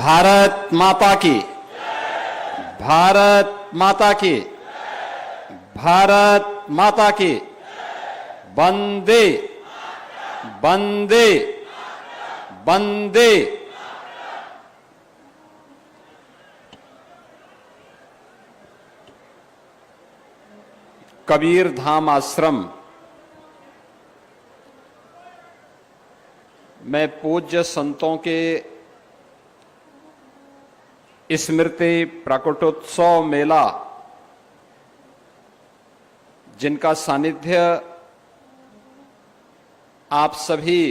भारत माता की, भारत माता की, भारत माता की, वंदे वंदे वंदे। कबीर धाम आश्रम में पूज्य संतों के स्मृति प्रकटोत्सव मेला, जिनका सानिध्य आप सभी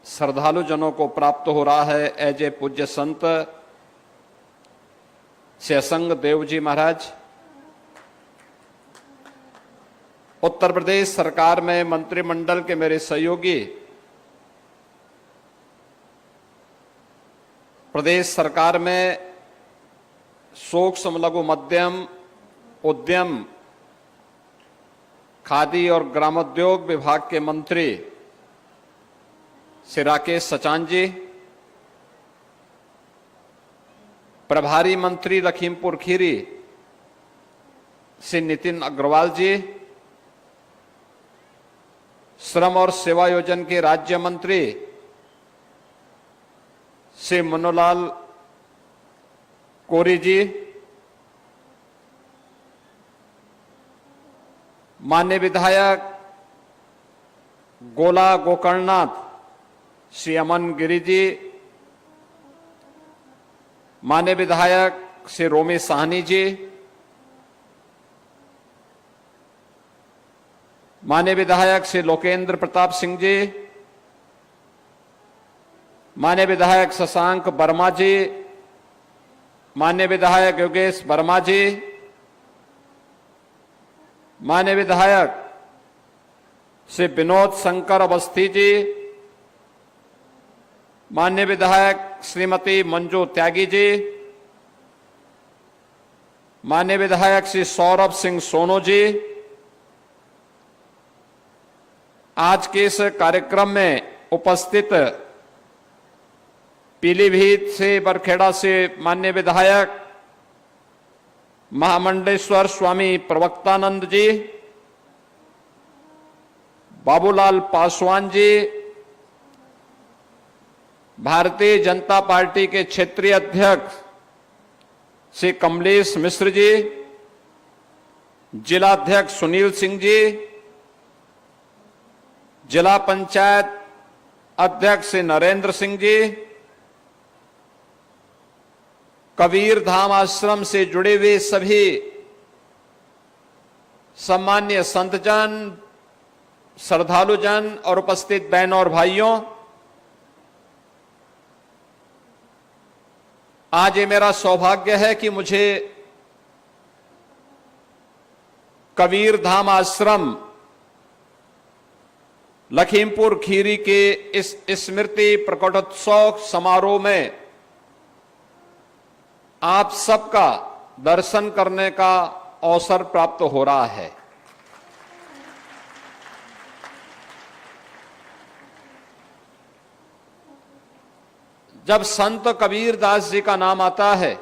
श्रद्धालु जनों को प्राप्त हो रहा है, ऐजे पूज्य संत शेषंग देव जी महाराज, उत्तर प्रदेश सरकार में मंत्रिमंडल के मेरे सहयोगी, प्रदेश सरकार में सूक्ष्म लघु मध्यम उद्यम खादी और ग्रामोद्योग विभाग के मंत्री श्री राकेश सचान जी, प्रभारी मंत्री लखीमपुर खीरी श्री नितिन अग्रवाल जी, श्रम और सेवा योजन के राज्य मंत्री श्री मनोलाल कोरी जी, माननीय विधायक गोला गोकर्णनाथ श्री अमन गिरी जी, माननीय विधायक श्री रोमी साहनी जी, माननीय विधायक श्री लोकेंद्र प्रताप सिंह जी, माननीय विधायक शशांक वर्मा जी, माननीय विधायक योगेश वर्मा जी, माननीय विधायक श्री विनोद शंकर अवस्थी जी, माननीय विधायक श्रीमती मंजू त्यागी जी, माननीय विधायक श्री सौरभ सिंह सोनू जी, आज के इस कार्यक्रम में उपस्थित पीलीभीत से बरखेड़ा से माननीय विधायक महामंडेश्वर स्वामी प्रवक्तानंद जी, बाबूलाल पासवान जी, भारतीय जनता पार्टी के क्षेत्रीय अध्यक्ष श्री कमलेश मिश्र जी, जिलाध्यक्ष सुनील सिंह जी, जिला पंचायत अध्यक्ष श्री नरेंद्र सिंह जी, कबीर धाम आश्रम से जुड़े हुए सभी सम्मान्य संतजन, श्रद्धालु जन और उपस्थित बहनों और भाइयों, आज ये मेरा सौभाग्य है कि मुझे कबीर धाम आश्रम लखीमपुर खीरी के इस स्मृति प्रकटोत्सव समारोह में आप सबका दर्शन करने का अवसर प्राप्त हो रहा है। जब संत कबीर दास जी का नाम आता है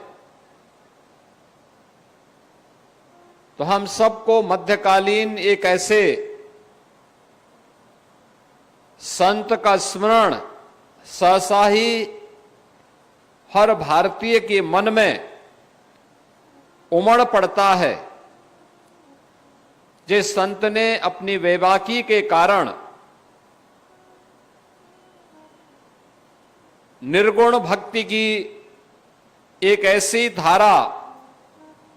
तो हम सबको मध्यकालीन एक ऐसे संत का स्मरण सहसा ही हर भारतीय के मन में उमड़ पड़ता है, जिस संत ने अपनी वैवाकी के कारण निर्गुण भक्ति की एक ऐसी धारा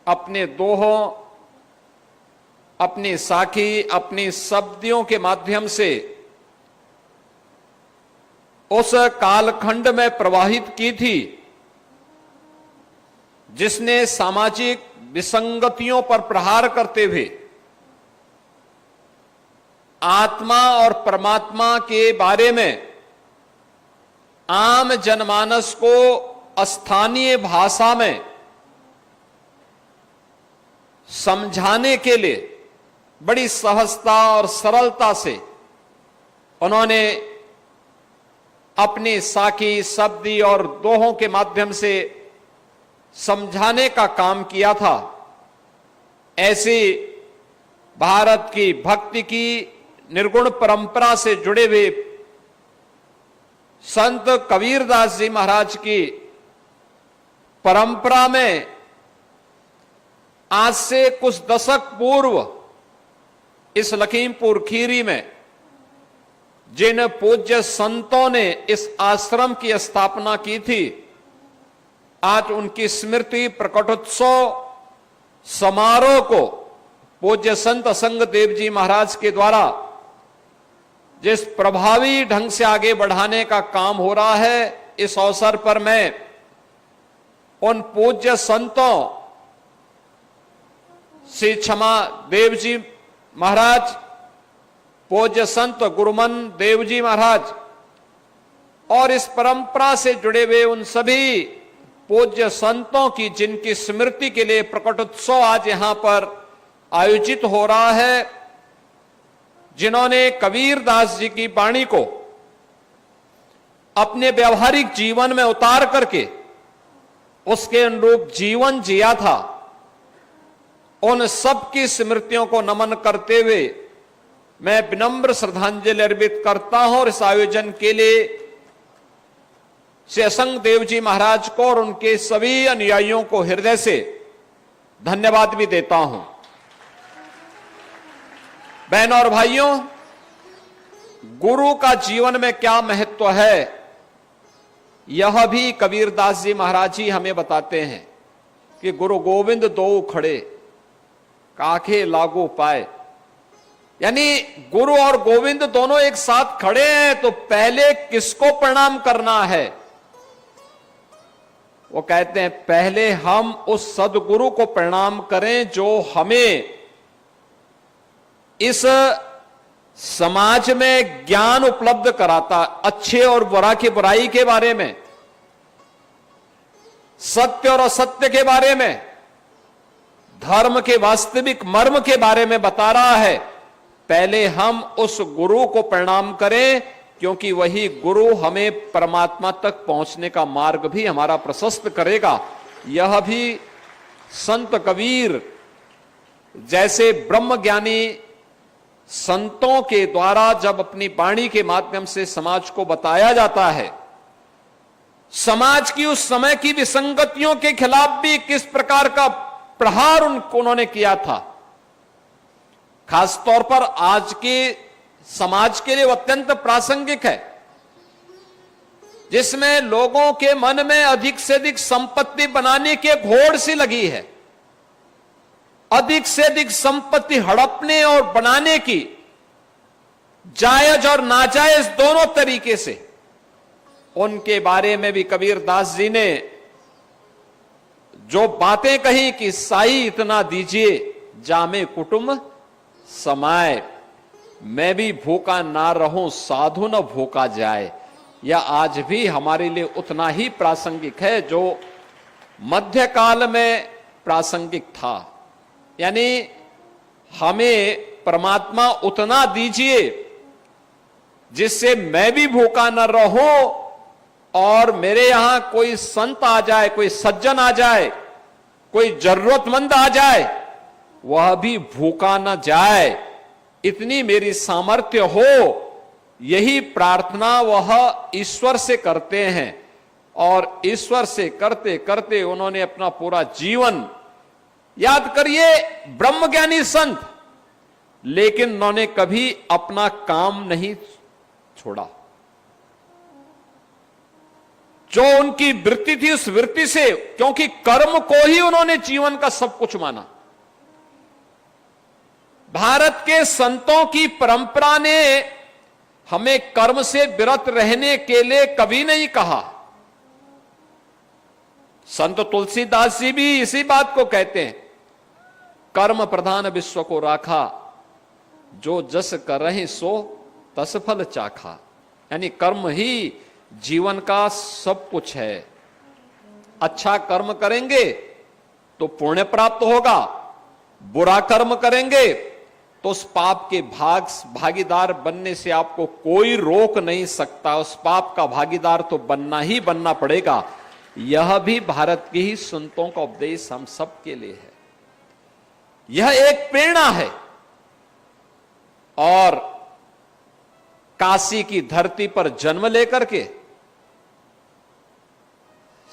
अपने दोहों, अपनी साखी, अपनी शब्दियों के माध्यम से उस कालखंड में प्रवाहित की थी, जिसने सामाजिक विसंगतियों पर प्रहार करते हुए आत्मा और परमात्मा के बारे में आम जनमानस को स्थानीय भाषा में समझाने के लिए बड़ी सहजता और सरलता से उन्होंने अपनी साखी, शब्दी और दोहों के माध्यम से समझाने का काम किया था। ऐसी भारत की भक्ति की निर्गुण परंपरा से जुड़े हुए संत कबीरदास जी महाराज की परंपरा में आज से कुछ दशक पूर्व इस लखीमपुर खीरी में जिन पूज्य संतों ने इस आश्रम की स्थापना की थी, आज उनकी स्मृति प्रकटोत्सव समारोह को पूज्य संत असंग देव जी महाराज के द्वारा जिस प्रभावी ढंग से आगे बढ़ाने का काम हो रहा है, इस अवसर पर मैं उन पूज्य संतों श्री क्षमा देव जी महाराज, पूज्य संत गुरुमन देव जी महाराज और इस परंपरा से जुड़े हुए उन सभी पूज्य संतों की जिनकी स्मृति के लिए प्रकटोत्सव आज यहां पर आयोजित हो रहा है, जिन्होंने कबीरदास जी की वाणी को अपने व्यवहारिक जीवन में उतार करके उसके अनुरूप जीवन जिया था, उन सब की स्मृतियों को नमन करते हुए मैं विनम्र श्रद्धांजलि अर्पित करता हूं और इस आयोजन के लिए श्री असंग देव जी महाराज को और उनके सभी अनुयायियों को हृदय से धन्यवाद भी देता हूं। बहनों और भाइयों, गुरु का जीवन में क्या महत्व है, यह भी कबीरदास जी महाराज जी हमें बताते हैं कि गुरु गोविंद दो खड़े काखे लागू पाए, यानी गुरु और गोविंद दोनों एक साथ खड़े हैं तो पहले किसको प्रणाम करना है? वो कहते हैं पहले हम उस सदगुरु को प्रणाम करें जो हमें इस समाज में ज्ञान उपलब्ध कराता, अच्छे और बुरा की बुराई के बारे में, सत्य और असत्य के बारे में, धर्म के वास्तविक मर्म के बारे में बता रहा है। पहले हम उस गुरु को प्रणाम करें, क्योंकि वही गुरु हमें परमात्मा तक पहुंचने का मार्ग भी हमारा प्रशस्त करेगा। यह भी संत कबीर जैसे ब्रह्मज्ञानी संतों के द्वारा जब अपनी वाणी के माध्यम से समाज को बताया जाता है, समाज की उस समय की विसंगतियों के खिलाफ भी किस प्रकार का प्रहार उन्होंने किया था, खासतौर पर आज के समाज के लिए अत्यंत प्रासंगिक है, जिसमें लोगों के मन में अधिक से अधिक संपत्ति बनाने की घोड़ सी लगी है, अधिक से अधिक संपत्ति हड़पने और बनाने की, जायज और नाजायज दोनों तरीके से। उनके बारे में भी कबीरदास जी ने जो बातें कही कि साई इतना दीजिए जामे कुटुंब समाए, मैं भी भूखा ना रहूं साधु न भूखा जाए, यह आज भी हमारे लिए उतना ही प्रासंगिक है जो मध्यकाल में प्रासंगिक था। यानी हमें परमात्मा उतना दीजिए जिससे मैं भी भूखा न रहूं और मेरे यहां कोई संत आ जाए, कोई सज्जन आ जाए, कोई जरूरतमंद आ जाए, वह भी भूखा न जाए, इतनी मेरी सामर्थ्य हो। यही प्रार्थना वह ईश्वर से करते हैं और ईश्वर से करते करते उन्होंने अपना पूरा जीवन, याद करिए ब्रह्मज्ञानी संत, लेकिन उन्होंने कभी अपना काम नहीं छोड़ा। जो उनकी वृत्ति थी उस वृत्ति से, क्योंकि कर्म को ही उन्होंने जीवन का सब कुछ माना। भारत के संतों की परंपरा ने हमें कर्म से विरत रहने के लिए कभी नहीं कहा। संत तुलसीदास जी भी इसी बात को कहते हैं, कर्म प्रधान विश्व को राखा, जो जस कर रहे सो तस फल चाखा। यानी कर्म ही जीवन का सब कुछ है। अच्छा कर्म करेंगे तो पुण्य प्राप्त होगा, बुरा कर्म करेंगे तो उस पाप के भागीदार बनने से आपको कोई रोक नहीं सकता। उस पाप का भागीदार तो बनना ही बनना पड़ेगा। यह भी भारत के ही संतों का उपदेश हम सब के लिए है। यह एक प्रेरणा है। और काशी की धरती पर जन्म लेकर के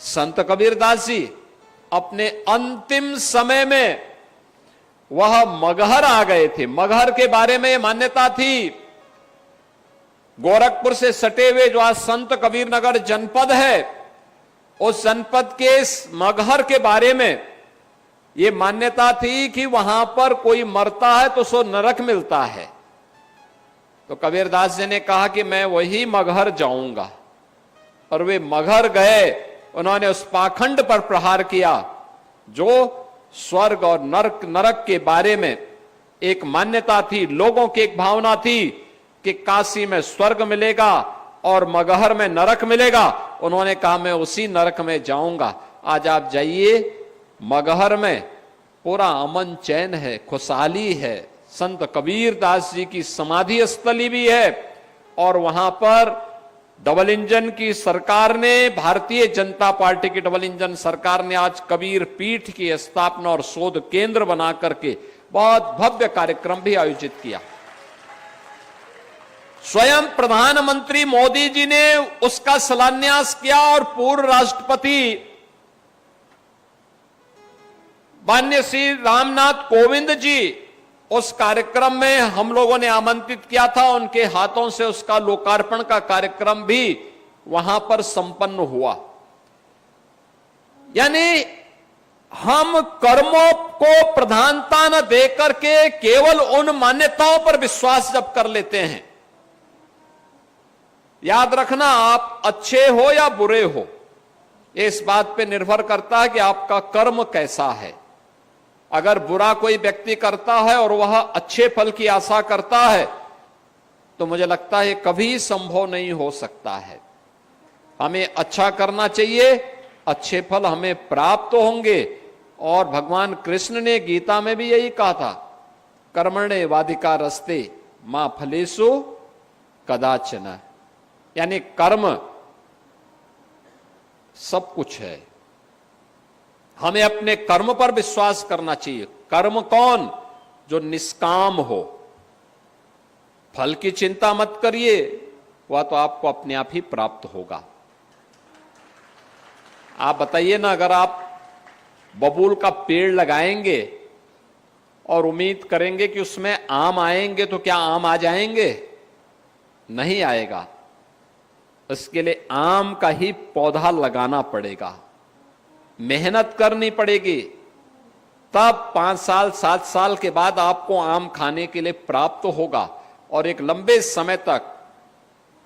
संत कबीरदास जी अपने अंतिम समय में वह मगहर आ गए थे। मगहर के बारे में मान्यता थी, गोरखपुर से सटे हुए जो आज संत कबीर नगर जनपद है, उस जनपद के मगहर के बारे में यह मान्यता थी कि वहां पर कोई मरता है तो सो नरक मिलता है। तो कबीरदास जी ने कहा कि मैं वही मगहर जाऊंगा। और वे मगहर गए। उन्होंने उस पाखंड पर प्रहार किया जो स्वर्ग और नरक के बारे में एक मान्यता थी, लोगों की एक भावना थी कि काशी में स्वर्ग मिलेगा और मगहर में नरक मिलेगा। उन्होंने कहा मैं उसी नरक में जाऊंगा। आज आप जाइए, मगहर में पूरा अमन चैन है, खुशहाली है। संत कबीरदास जी की समाधि स्थली भी है। और वहां पर डबल इंजन की सरकार ने, भारतीय जनता पार्टी की डबल इंजन सरकार ने आज कबीर पीठ की स्थापना और शोध केंद्र बना करके बहुत भव्य कार्यक्रम भी आयोजित किया। स्वयं प्रधानमंत्री मोदी जी ने उसका शिलान्यास किया और पूर्व राष्ट्रपति माननीय श्री रामनाथ कोविंद जी उस कार्यक्रम में हम लोगों ने आमंत्रित किया था। उनके हाथों से उसका लोकार्पण का कार्यक्रम भी वहां पर संपन्न हुआ। यानी हम कर्मों को प्रधानता न देकर के केवल उन मान्यताओं पर विश्वास जब कर लेते हैं, याद रखना आप अच्छे हो या बुरे हो, इस बात पे निर्भर करता है कि आपका कर्म कैसा है। अगर बुरा कोई व्यक्ति करता है और वह अच्छे फल की आशा करता है तो मुझे लगता है कभी संभव नहीं हो सकता है। हमें अच्छा करना चाहिए, अच्छे फल हमें प्राप्त होंगे। और भगवान कृष्ण ने गीता में भी यही कहा था, कर्मण्ये वाधिकारस्ते मा फलेषु कदाचन। यानी कर्म सब कुछ है, हमें अपने कर्म पर विश्वास करना चाहिए। कर्म कौन? जो निष्काम हो। फल की चिंता मत करिए, वह तो आपको अपने आप ही प्राप्त होगा। आप बताइए ना, अगर आप बबूल का पेड़ लगाएंगे और उम्मीद करेंगे कि उसमें आम आएंगे, तो क्या आम आ जाएंगे? नहीं आएगा। इसके लिए आम का ही पौधा लगाना पड़ेगा, मेहनत करनी पड़ेगी, तब 5 साल 7 साल के बाद आपको आम खाने के लिए प्राप्त होगा। और एक लंबे समय तक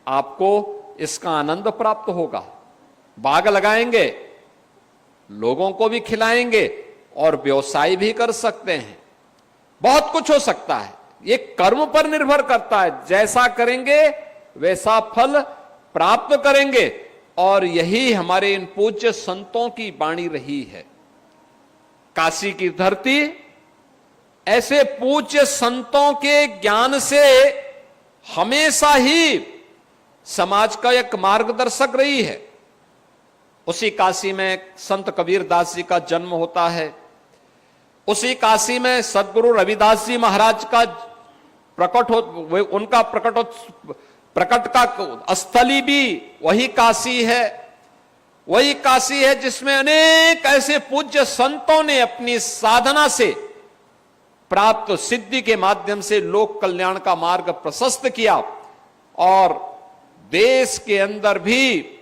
आपको इसका आनंद प्राप्त होगा। बाग लगाएंगे, लोगों को भी खिलाएंगे और व्यवसाय भी कर सकते हैं। बहुत कुछ हो सकता है। ये कर्म पर निर्भर करता है, जैसा करेंगे वैसा फल प्राप्त करेंगे। और यही हमारे इन पूज्य संतों की वाणी रही है। काशी की धरती ऐसे पूज्य संतों के ज्ञान से हमेशा ही समाज का एक मार्गदर्शक रही है। उसी काशी में संत कबीरदास जी का जन्म होता है। उसी काशी में सदगुरु रविदास जी महाराज का उनका प्रकट का स्थली भी वही काशी है। वही काशी है जिसमें अनेक ऐसे पूज्य संतों ने अपनी साधना से प्राप्त सिद्धि के माध्यम से लोक कल्याण का मार्ग प्रशस्त किया। और देश के अंदर भी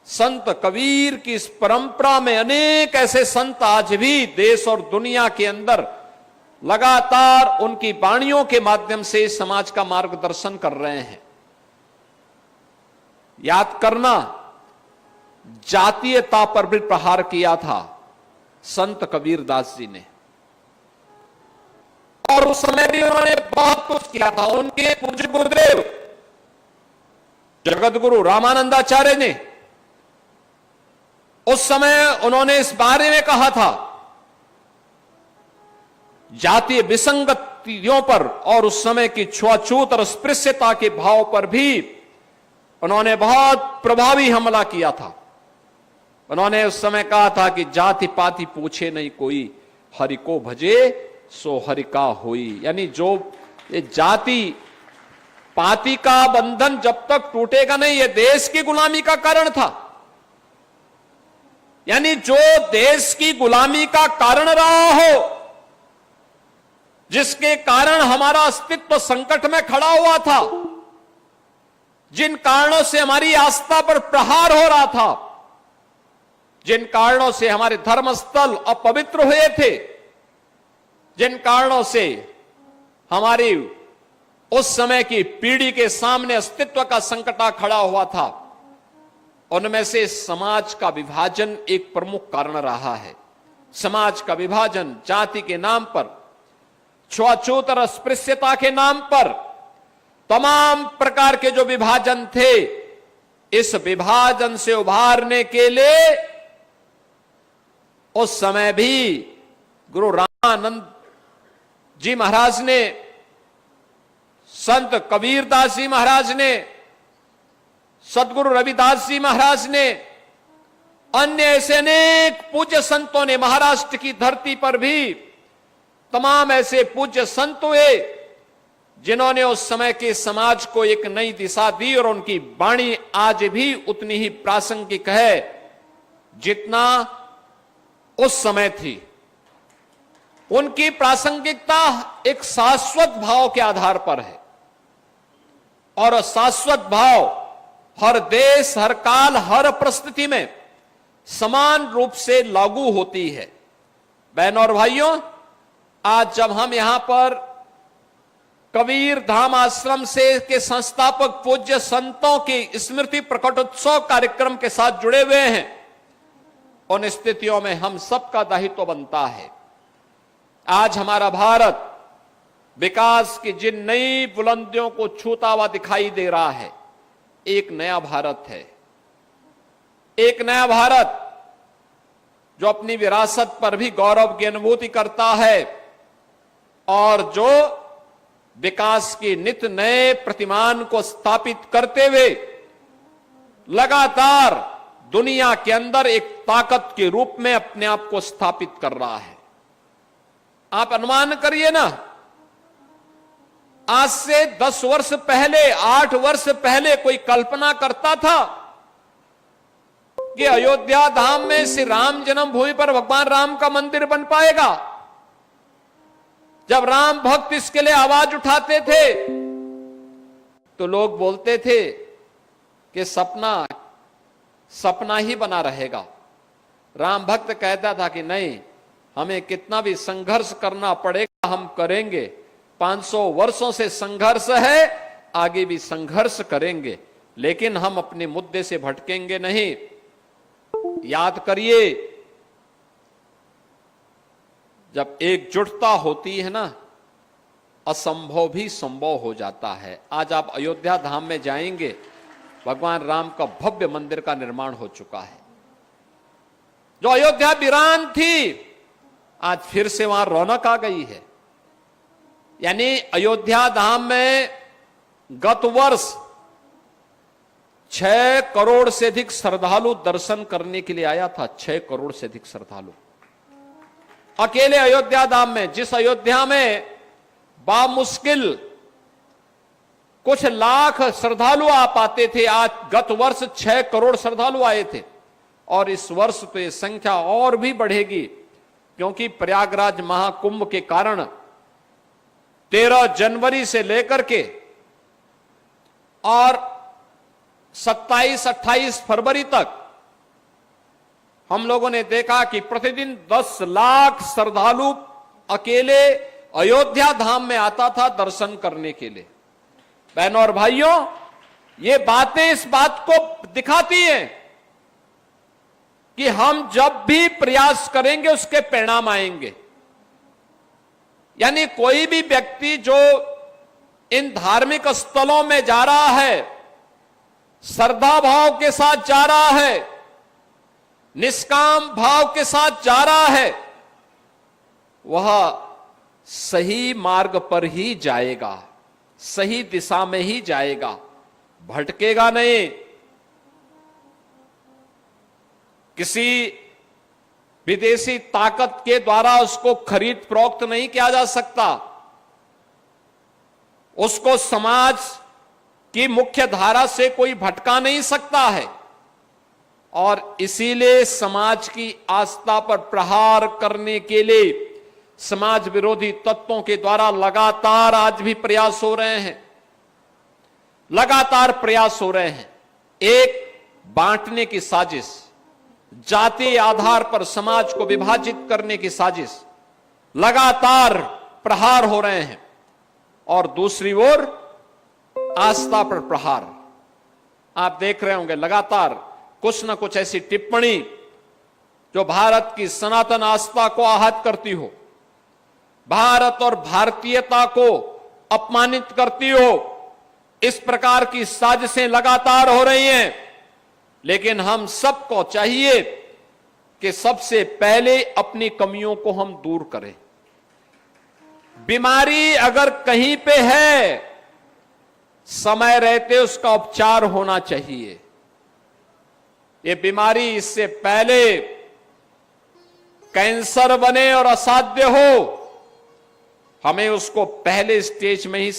संत कबीर की इस परंपरा में अनेक ऐसे संत आज भी देश और दुनिया के अंदर लगातार उनकी वाणियों के माध्यम से समाज का मार्गदर्शन कर रहे हैं। याद करना, जातीयता पर भी प्रहार किया था संत कबीरदास जी ने, और उस समय भी उन्होंने बहुत कुछ किया था। उनके पूज्य गुरुदेव जगत गुरु रामानंदाचार्य ने उस समय उन्होंने इस बारे में कहा था, जातीय विसंगत जातियों पर और उस समय की छुआछूत और अस्पृश्यता के भाव पर भी उन्होंने बहुत प्रभावी हमला किया था। उन्होंने उस समय कहा था कि जाति पाति पूछे नहीं कोई, हरि को भजे सो हरि का होई। यानी जो ये जाति पाति का बंधन जब तक टूटेगा नहीं, ये देश की गुलामी का कारण था। यानी जो देश की गुलामी का कारण रहा हो, जिसके कारण हमारा अस्तित्व संकट में खड़ा हुआ था, जिन कारणों से हमारी आस्था पर प्रहार हो रहा था, जिन कारणों से हमारे धर्मस्थल अपवित्र हुए थे, जिन कारणों से हमारी उस समय की पीढ़ी के सामने अस्तित्व का संकट खड़ा हुआ था, उनमें से समाज का विभाजन एक प्रमुख कारण रहा है। समाज का विभाजन जाति के नाम पर, छुआछूत और अस्पृश्यता के नाम पर, तमाम प्रकार के जो विभाजन थे, इस विभाजन से उभारने के लिए उस समय भी गुरु रामानंद जी महाराज ने, संत कबीरदास जी महाराज ने, सदगुरु रविदास जी महाराज ने, अन्य ऐसे अनेक पूज्य संतों ने, महाराष्ट्र की धरती पर भी तमाम ऐसे पूज्य संत हुए जिन्होंने उस समय के समाज को एक नई दिशा दी, और उनकी वाणी आज भी उतनी ही प्रासंगिक है जितना उस समय थी। उनकी प्रासंगिकता एक शाश्वत भाव के आधार पर है, और शाश्वत भाव हर देश, हर काल, हर परिस्थिति में समान रूप से लागू होती है। बहनों और भाइयों, आज जब हम यहां पर कबीर धाम आश्रम से के संस्थापक पूज्य संतों की स्मृति प्रकटोत्सव कार्यक्रम के साथ जुड़े हुए हैं, उन स्थितियों में हम सबका दायित्व बनता है। आज हमारा भारत विकास की जिन नई बुलंदियों को छूता हुआ दिखाई दे रहा है, एक नया भारत है। एक नया भारत जो अपनी विरासत पर भी गौरव की अनुभूति करता है, और जो विकास के नित नए प्रतिमान को स्थापित करते हुए लगातार दुनिया के अंदर एक ताकत के रूप में अपने आप को स्थापित कर रहा है। आप अनुमान करिए ना, आज से 10 वर्ष पहले, 8 वर्ष पहले कोई कल्पना करता था कि अयोध्या धाम में श्री राम जन्मभूमि पर भगवान राम का मंदिर बन पाएगा? जब राम भक्त इसके लिए आवाज उठाते थे तो लोग बोलते थे कि सपना सपना ही बना रहेगा। राम भक्त कहता था कि नहीं, हमें कितना भी संघर्ष करना पड़ेगा, हम करेंगे। 500 वर्षों से संघर्ष है, आगे भी संघर्ष करेंगे, लेकिन हम अपने मुद्दे से भटकेंगे नहीं। याद करिए, जब एकजुटता होती है ना, असंभव भी संभव हो जाता है। आज आप अयोध्या धाम में जाएंगे, भगवान राम का भव्य मंदिर का निर्माण हो चुका है। जो अयोध्या वीरान थी, आज फिर से वहां रौनक आ गई है। यानी अयोध्या धाम में गत वर्ष 6 करोड़ से अधिक श्रद्धालु दर्शन करने के लिए आया था। 6 करोड़ से अधिक श्रद्धालु अकेले अयोध्या धाम में। जिस अयोध्या में बामुश्किल कुछ लाख श्रद्धालु आ पाते थे, आज गत वर्ष 6 करोड़ श्रद्धालु आए थे, और इस वर्ष तो ये संख्या और भी बढ़ेगी, क्योंकि प्रयागराज महाकुंभ के कारण 13 जनवरी से लेकर के और 27-28 फरवरी तक हम लोगों ने देखा कि प्रतिदिन 10 लाख श्रद्धालु अकेले अयोध्या धाम में आता था दर्शन करने के लिए। बहनों और भाइयों, ये बातें इस बात को दिखाती हैं कि हम जब भी प्रयास करेंगे उसके परिणाम आएंगे। यानी कोई भी व्यक्ति जो इन धार्मिक स्थलों में जा रहा है, श्रद्धा भाव के साथ जा रहा है, निष्काम भाव के साथ जा रहा है, वह सही मार्ग पर ही जाएगा, सही दिशा में ही जाएगा, भटकेगा नहीं। किसी विदेशी ताकत के द्वारा उसको खरीद फरोख्त नहीं किया जा सकता। उसको समाज की मुख्य धारा से कोई भटका नहीं सकता है। और इसीलिए समाज की आस्था पर प्रहार करने के लिए समाज विरोधी तत्वों के द्वारा लगातार आज भी प्रयास हो रहे हैं, लगातार प्रयास हो रहे हैं। एक बांटने की साजिश, जाति आधार पर समाज को विभाजित करने की साजिश, लगातार प्रहार हो रहे हैं। और दूसरी ओर आस्था पर प्रहार। आप देख रहे होंगे लगातार कुछ न कुछ ऐसी टिप्पणी जो भारत की सनातन आस्था को आहत करती हो, भारत और भारतीयता को अपमानित करती हो। इस प्रकार की साजिशें लगातार हो रही हैं। लेकिन हम सबको चाहिए कि सबसे पहले अपनी कमियों को हम दूर करें। बीमारी अगर कहीं पे है, समय रहते उसका उपचार होना चाहिए। ये बीमारी इससे पहले कैंसर बने और असाध्य हो, हमें उसको पहले स्टेज में ही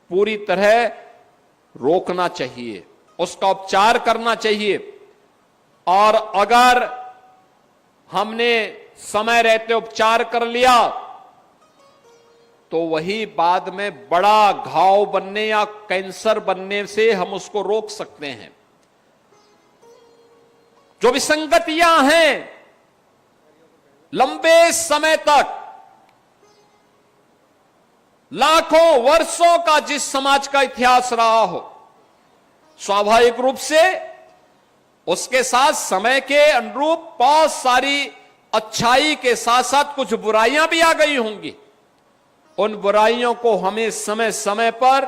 पूरी तरह रोकना चाहिए, उसका उपचार करना चाहिए। और अगर हमने समय रहते उपचार कर लिया तो वही बाद में बड़ा घाव बनने या कैंसर बनने से हम उसको रोक सकते हैं। जो विसंगतियां हैं लंबे समय तक, लाखों वर्षों का जिस समाज का इतिहास रहा हो, स्वाभाविक रूप से उसके साथ समय के अनुरूप बहुत सारी अच्छाई के साथ साथ कुछ बुराइयां भी आ गई होंगी। उन बुराइयों को हमें समय समय पर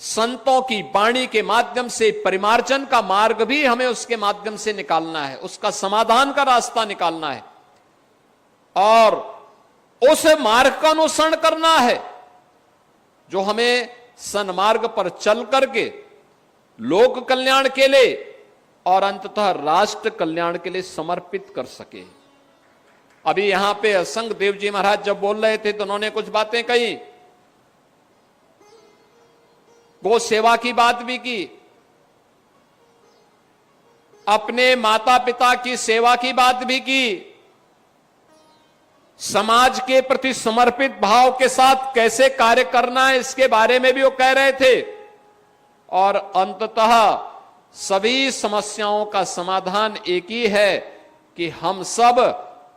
संतों की वाणी के माध्यम से, परिमार्जन का मार्ग भी हमें उसके माध्यम से निकालना है, उसका समाधान का रास्ता निकालना है और उस मार्ग का अनुसरण करना है जो हमें सन्मार्ग पर चल करके लोक कल्याण के लिए और अंततः राष्ट्र कल्याण के लिए समर्पित कर सके। अभी यहां पे असंग देव जी महाराज जब बोल रहे थे तो उन्होंने कुछ बातें कही, गो सेवा की बात भी की, अपने माता पिता की सेवा की बात भी की, समाज के प्रति समर्पित भाव के साथ कैसे कार्य करना है इसके बारे में भी वो कह रहे थे। और अंततः सभी समस्याओं का समाधान एक ही है कि हम सब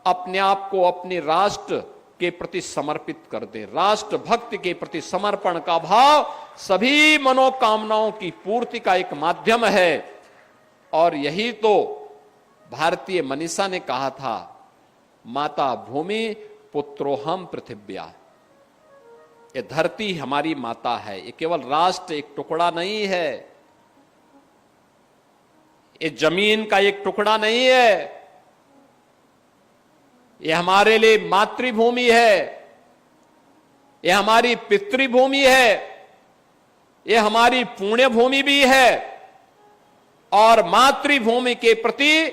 अपने आप को अपने राष्ट्र के प्रति समर्पित कर दें। राष्ट्र भक्ति के प्रति समर्पण का भाव सभी मनोकामनाओं की पूर्ति का एक माध्यम है। और यही तो भारतीय मनीषा ने कहा था, माता भूमि पुत्रोहम पृथिव्या। ये धरती हमारी माता है, ये केवल राष्ट्र एक टुकड़ा नहीं है, ये जमीन का एक टुकड़ा नहीं है, ये हमारे लिए मातृभूमि है, ये हमारी पितृभूमि है, ये हमारी पुण्य भूमि भी है। और मातृभूमि के प्रति,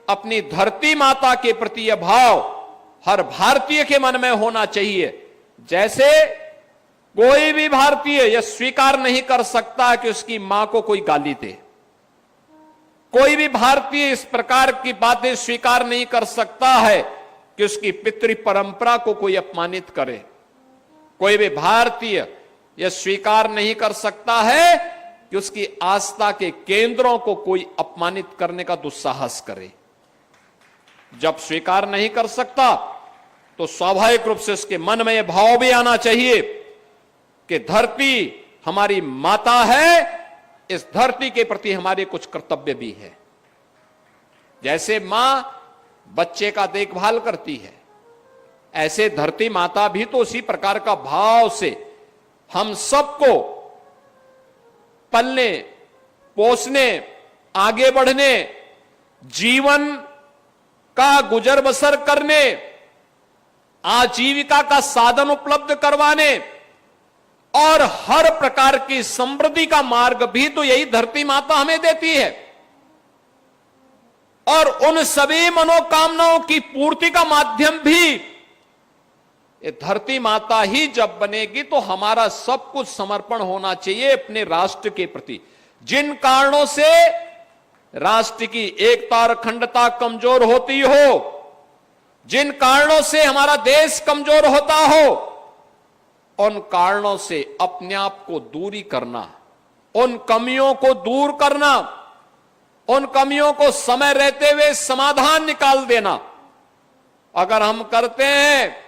अपनी धरती माता के प्रति यह भाव हर भारतीय के मन में होना चाहिए। जैसे कोई भी भारतीय यह स्वीकार नहीं कर सकता कि उसकी मां को कोई गाली दे, कोई भी भारतीय इस प्रकार की बातें स्वीकार नहीं कर सकता है कि उसकी पितृ परंपरा को कोई अपमानित करे। कोई भी भारतीय यह स्वीकार नहीं कर सकता है कि उसकी आस्था के केंद्रों को कोई अपमानित करने का दुस्साहस करे। जब स्वीकार नहीं कर सकता तो स्वाभाविक रूप से उसके मन में यह भाव भी आना चाहिए कि धरती हमारी माता है, इस धरती के प्रति हमारे कुछ कर्तव्य भी है। जैसे मां बच्चे का देखभाल करती है, ऐसे धरती माता भी तो उसी प्रकार का भाव से हम सबको पलने, पोसने, आगे बढ़ने, जीवन का गुजर बसर करने, आजीविका का साधन उपलब्ध करवाने और हर प्रकार की समृद्धि का मार्ग भी तो यही धरती माता हमें देती है। और उन सभी मनोकामनाओं की पूर्ति का माध्यम भी ये धरती माता ही जब बनेगी तो हमारा सब कुछ समर्पण होना चाहिए अपने राष्ट्र के प्रति। जिन कारणों से राष्ट्र की एकता और अखंडता कमजोर होती हो, जिन कारणों से हमारा देश कमजोर होता हो, उन कारणों से अपने आप को दूरी करना, उन कमियों को दूर करना, उन कमियों को समय रहते हुए समाधान निकाल देना अगर हम करते हैं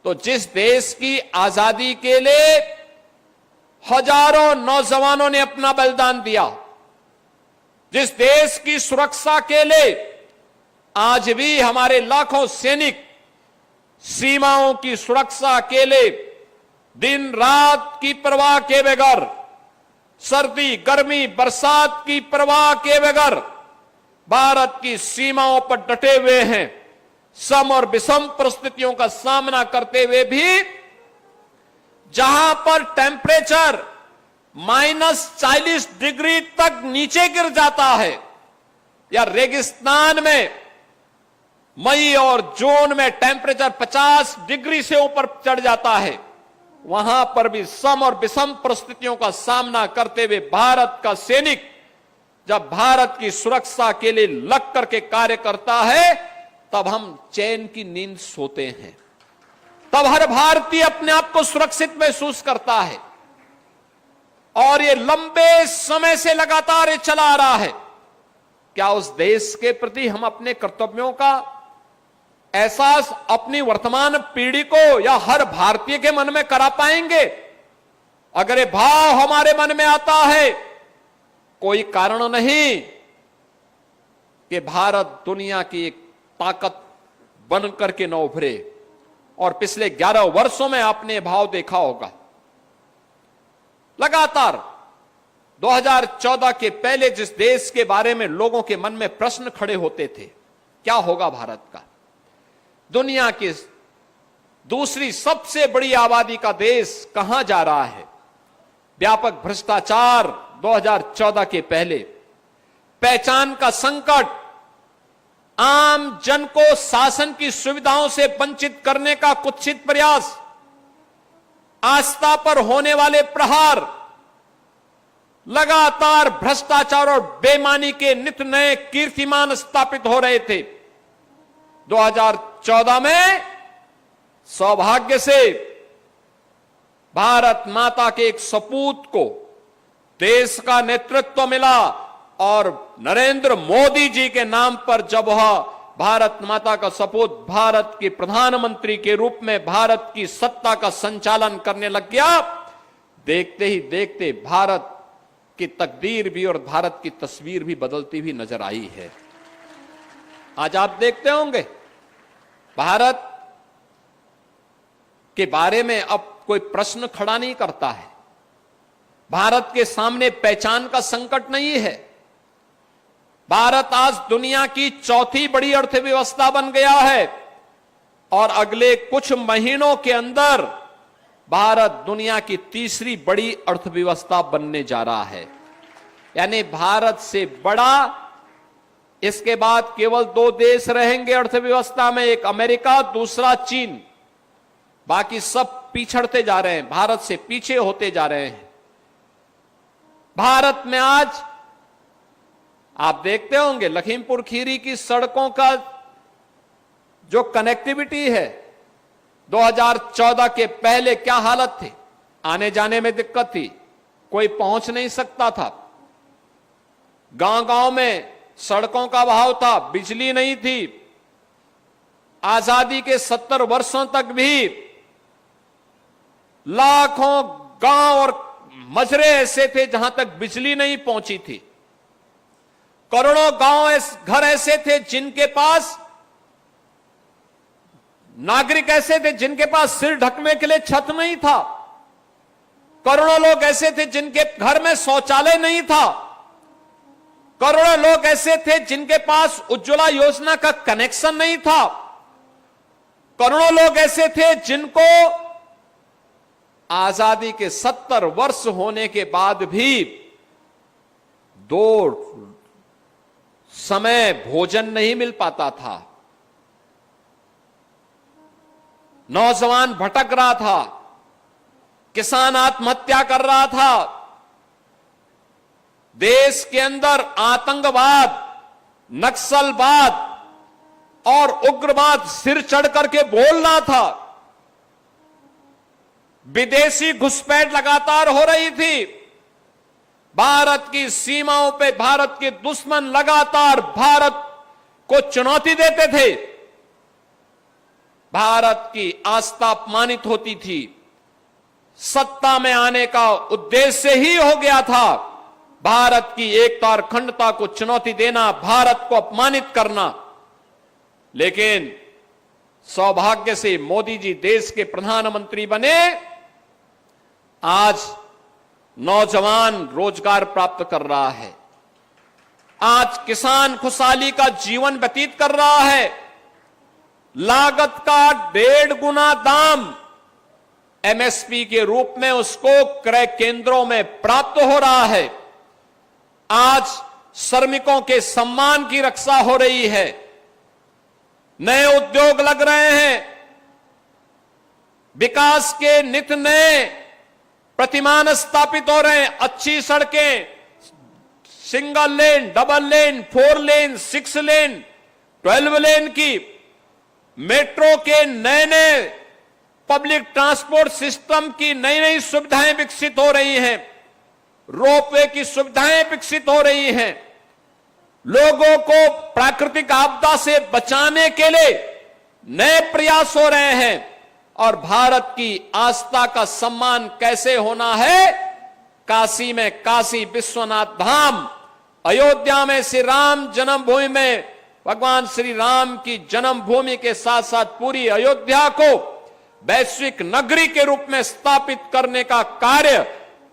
तो जिस देश की आजादी के लिए हजारों नौजवानों ने अपना बलिदान दिया, जिस देश की सुरक्षा के लिए आज भी हमारे लाखों सैनिक सीमाओं की सुरक्षा के लिए दिन रात की परवाह के बगैर, सर्दी गर्मी बरसात की परवाह के बगैर भारत की सीमाओं पर डटे हुए हैं, सम और विषम परिस्थितियों का सामना करते हुए भी जहां पर टेम्परेचर -40 डिग्री तक नीचे गिर जाता है या रेगिस्तान में मई और जून में टेम्परेचर 50 डिग्री से ऊपर चढ़ जाता है, वहां पर भी सम और विषम परिस्थितियों का सामना करते हुए भारत का सैनिक जब भारत की सुरक्षा के लिए लग करके कार्य करता है तब हम चैन की नींद सोते हैं, तब हर भारतीय अपने आप को सुरक्षित महसूस करता है। और ये लंबे समय से लगातार ये चला आ रहा है। क्या उस देश के प्रति हम अपने कर्तव्यों का एहसास अपनी वर्तमान पीढ़ी को या हर भारतीय के मन में करा पाएंगे? अगर ये भाव हमारे मन में आता है, कोई कारण नहीं कि भारत दुनिया की एक ताकत बन करके न उभरे। और पिछले 11 वर्षों में आपने भाव देखा होगा, लगातार 2014 के पहले जिस देश के बारे में लोगों के मन में प्रश्न खड़े होते थे, क्या होगा भारत का, दुनिया की दूसरी सबसे बड़ी आबादी का देश कहां जा रहा है, व्यापक भ्रष्टाचार 2014 के पहले, पहचान का संकट, आम जन को शासन की सुविधाओं से वंचित करने का कुत्सित प्रयास, आस्था पर होने वाले प्रहार, लगातार भ्रष्टाचार और बेईमानी के नित नए कीर्तिमान स्थापित हो रहे थे। 2014 में सौभाग्य से भारत माता के एक सपूत को देश का नेतृत्व मिला और नरेंद्र मोदी जी के नाम पर जब वह भारत माता का सपूत भारत के प्रधानमंत्री के रूप में भारत की सत्ता का संचालन करने लग गया, देखते ही देखते भारत की तकदीर भी और भारत की तस्वीर भी बदलती हुई नजर आई है। आज आप देखते होंगे भारत के बारे में अब कोई प्रश्न खड़ा नहीं करता है। भारत के सामने पहचान का संकट नहीं है। भारत आज दुनिया की चौथी बड़ी अर्थव्यवस्था बन गया है और अगले कुछ महीनों के अंदर भारत दुनिया की तीसरी बड़ी अर्थव्यवस्था बनने जा रहा है। यानी भारत से बड़ा इसके बाद केवल 2 देश रहेंगे अर्थव्यवस्था में, एक अमेरिका, दूसरा चीन। बाकी सब पिछड़ते जा रहे हैं, भारत से पीछे होते जा रहे हैं। भारत में आज आप देखते होंगे लखीमपुर खीरी की सड़कों का जो कनेक्टिविटी है, 2014 के पहले क्या हालत थी, आने जाने में दिक्कत थी, कोई पहुंच नहीं सकता था, गांव गांव में सड़कों का अभाव था, बिजली नहीं थी। आजादी के 70 वर्षों तक भी लाखों गांव और मजरे ऐसे थे जहां तक बिजली नहीं पहुंची थी। करोड़ों गांव घर ऐसे थे जिनके पास नागरिक ऐसे थे जिनके पास सिर ढकने के लिए छत नहीं था। करोड़ों लोग ऐसे थे जिनके घर में शौचालय नहीं था। करोड़ों लोग ऐसे थे जिनके पास उज्ज्वला योजना का कनेक्शन नहीं था। करोड़ों लोग ऐसे थे जिनको आजादी के 70 वर्ष होने के बाद भी 2 समय भोजन नहीं मिल पाता था। नौजवान भटक रहा था, किसान आत्महत्या कर रहा था, देश के अंदर आतंकवाद, नक्सलवाद और उग्रवाद सिर चढ़ करके बोल रहा था। विदेशी घुसपैठ लगातार हो रही थी। भारत की सीमाओं पे भारत के दुश्मन लगातार भारत को चुनौती देते थे। भारत की आस्था अपमानित होती थी। सत्ता में आने का उद्देश्य ही हो गया था भारत की एकता और अखंडता को चुनौती देना, भारत को अपमानित करना। लेकिन सौभाग्य से मोदी जी देश के प्रधानमंत्री बने। आज नौजवान रोजगार प्राप्त कर रहा है, आज किसान खुशहाली का जीवन व्यतीत कर रहा है। लागत का 1.5 गुना दाम एमएसपी के रूप में उसको क्रय केंद्रों में प्राप्त हो रहा है। आज श्रमिकों के सम्मान की रक्षा हो रही है, नए उद्योग लग रहे हैं, विकास के नित नए प्रतिमान स्थापित हो रहे हैं। अच्छी सड़कें, सिंगल लेन, डबल लेन, 4 लेन, 6 लेन, 12 लेन की, मेट्रो के नए नए पब्लिक ट्रांसपोर्ट सिस्टम की नई नई सुविधाएं विकसित हो रही हैं, रोपवे की सुविधाएं विकसित हो रही हैं। लोगों को प्राकृतिक आपदा से बचाने के लिए नए प्रयास हो रहे हैं। और भारत की आस्था का सम्मान कैसे होना है? काशी में काशी विश्वनाथ धाम, अयोध्या में श्री राम जन्मभूमि में भगवान श्री राम की जन्मभूमि के साथ साथ पूरी अयोध्या को वैश्विक नगरी के रूप में स्थापित करने का कार्य।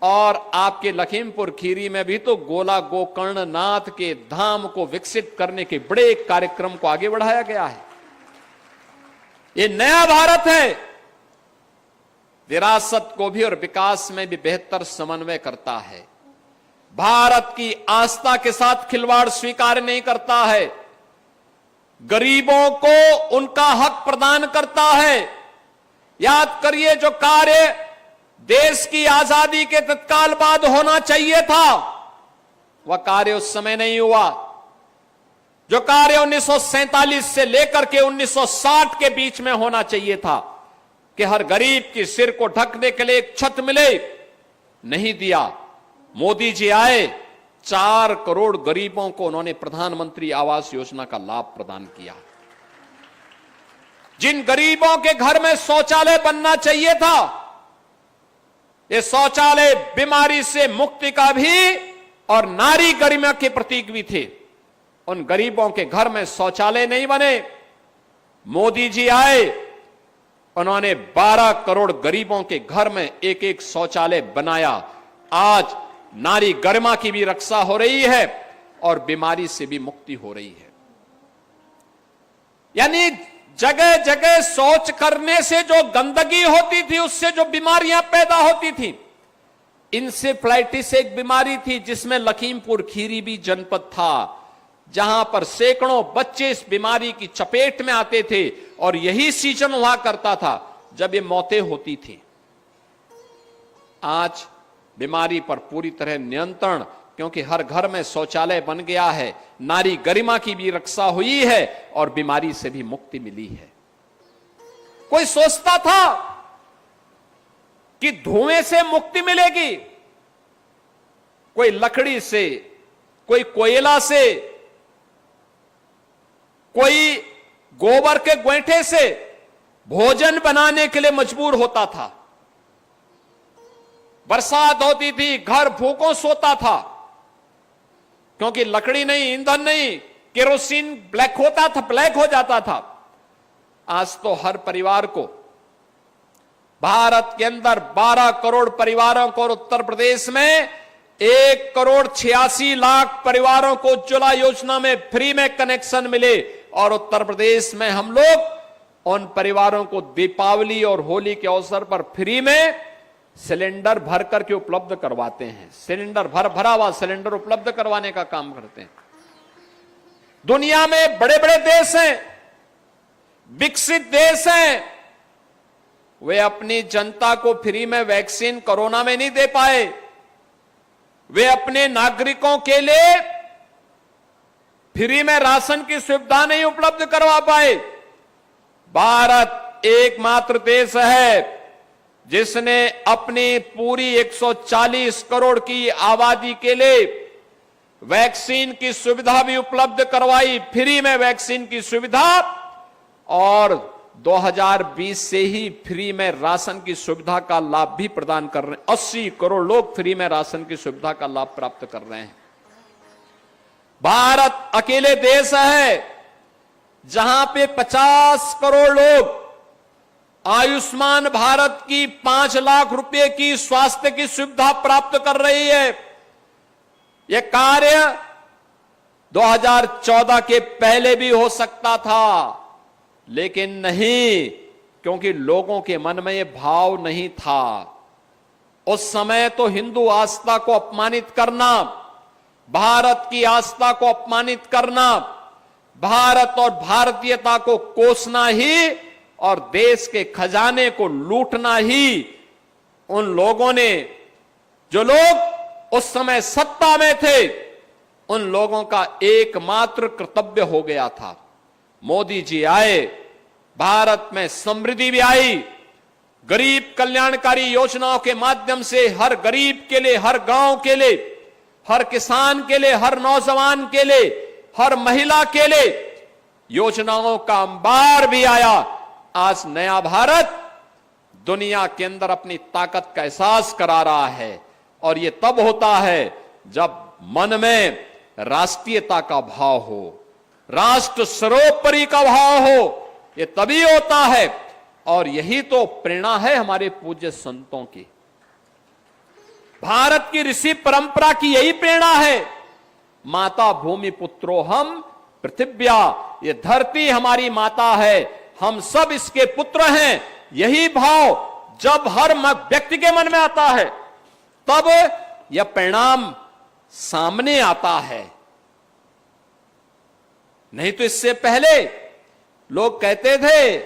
और आपके लखीमपुर खीरी में भी तो गोला गोकर्ण नाथ के धाम को विकसित करने के बड़े कार्यक्रम को आगे बढ़ाया गया है। ये नया भारत है, विरासत को भी और विकास में भी बेहतर समन्वय करता है। भारत की आस्था के साथ खिलवाड़ स्वीकार नहीं करता है, गरीबों को उनका हक प्रदान करता है। याद करिए, जो कार्य देश की आजादी के तत्काल बाद होना चाहिए था वह कार्य उस समय नहीं हुआ। जो कार्य 1947 से लेकर के 1960 के बीच में होना चाहिए था कि हर गरीब की सिर को ढकने के लिए एक छत मिले, नहीं दिया। मोदी जी आए, 4 करोड़ गरीबों को उन्होंने प्रधानमंत्री आवास योजना का लाभ प्रदान किया। जिन गरीबों के घर में शौचालय बनना चाहिए था, ये शौचालय बीमारी से मुक्ति का भी और नारी गरिमा के प्रतीक भी थे। उन गरीबों के घर में शौचालय नहीं बने। मोदी जी आए, उन्होंने 12 करोड़ गरीबों के घर में एक एक शौचालय बनाया। आज नारी गरिमा की भी रक्षा हो रही है और बीमारी से भी मुक्ति हो रही है। यानी जगह जगह शौच करने से जो गंदगी होती थी, उससे जो बीमारियां पैदा होती थी, इंसेफ्लाइटिस एक बीमारी थी जिसमें लखीमपुर खीरी भी जनपद था, जहां पर सैकड़ों बच्चे इस बीमारी की चपेट में आते थे। और यही सीजन हुआ करता था जब ये मौतें होती थी। आज बीमारी पर पूरी तरह नियंत्रण, क्योंकि हर घर में शौचालय बन गया है, नारी गरिमा की भी रक्षा हुई है और बीमारी से भी मुक्ति मिली है। कोई सोचता था कि धुएं से मुक्ति मिलेगी, कोई लकड़ी से, कोई कोयला से, कोई गोबर के गोईठे से भोजन बनाने के लिए मजबूर होता था। बरसात होती थी, घर भूखों सोता था, क्योंकि लकड़ी नहीं, ईंधन नहीं, केरोसिन ब्लैक हो जाता था। आज तो हर परिवार को, भारत के अंदर 12 करोड़ परिवारों को और उत्तर प्रदेश में 1,86,00,000 परिवारों को उज्ज्वला योजना में फ्री में कनेक्शन मिले। और उत्तर प्रदेश में हम लोग उन परिवारों को दीपावली और होली के अवसर पर फ्री में सिलेंडर भर करके उपलब्ध करवाते हैं। सिलेंडर भरा हुआ सिलेंडर उपलब्ध करवाने का काम करते हैं। दुनिया में बड़े बड़े देश हैं, विकसित देश हैं, वे अपनी जनता को फ्री में वैक्सीन कोरोना में नहीं दे पाए। वे अपने नागरिकों के लिए फ्री में राशन की सुविधा नहीं उपलब्ध करवा पाए। भारत एकमात्र देश है जिसने अपनी पूरी 140 करोड़ की आबादी के लिए वैक्सीन की सुविधा भी उपलब्ध करवाई, फ्री में वैक्सीन की सुविधा, और 2020 से ही फ्री में राशन की सुविधा का लाभ भी प्रदान कर रहे हैं। 80 करोड़ लोग फ्री में राशन की सुविधा का लाभ प्राप्त कर रहे हैं। भारत अकेले देश है जहां पे 50 करोड़ लोग आयुष्मान भारत की 5 लाख रुपए की स्वास्थ्य की सुविधा प्राप्त कर रही है। यह कार्य 2014 के पहले भी हो सकता था, लेकिन नहीं, क्योंकि लोगों के मन में यह भाव नहीं था। उस समय तो हिंदू आस्था को अपमानित करना, भारत की आस्था को अपमानित करना, भारत और भारतीयता को कोसना ही और देश के खजाने को लूटना ही उन लोगों ने, जो लोग उस समय सत्ता में थे, उन लोगों का एकमात्र कर्तव्य हो गया था। मोदी जी आए, भारत में समृद्धि भी आई, गरीब कल्याणकारी योजनाओं के माध्यम से हर गरीब के लिए, हर गांव के लिए, हर किसान के लिए, हर नौजवान के लिए, हर महिला के लिए योजनाओं का अंबार भी आया। आज नया भारत दुनिया के अंदर अपनी ताकत का एहसास करा रहा है, और यह तब होता है जब मन में राष्ट्रीयता का भाव हो, राष्ट्र सर्वोपरि का भाव हो। यह तभी होता है, और यही तो प्रेरणा है हमारे पूज्य संतों की। भारत की ऋषि परंपरा की यही प्रेरणा है। माता भूमि पुत्रो हम पृथिव्या, ये धरती हमारी माता है, हम सब इसके पुत्र हैं। यही भाव जब हर व्यक्ति के मन में आता है, तब यह परिणाम सामने आता है। नहीं तो इससे पहले लोग कहते थे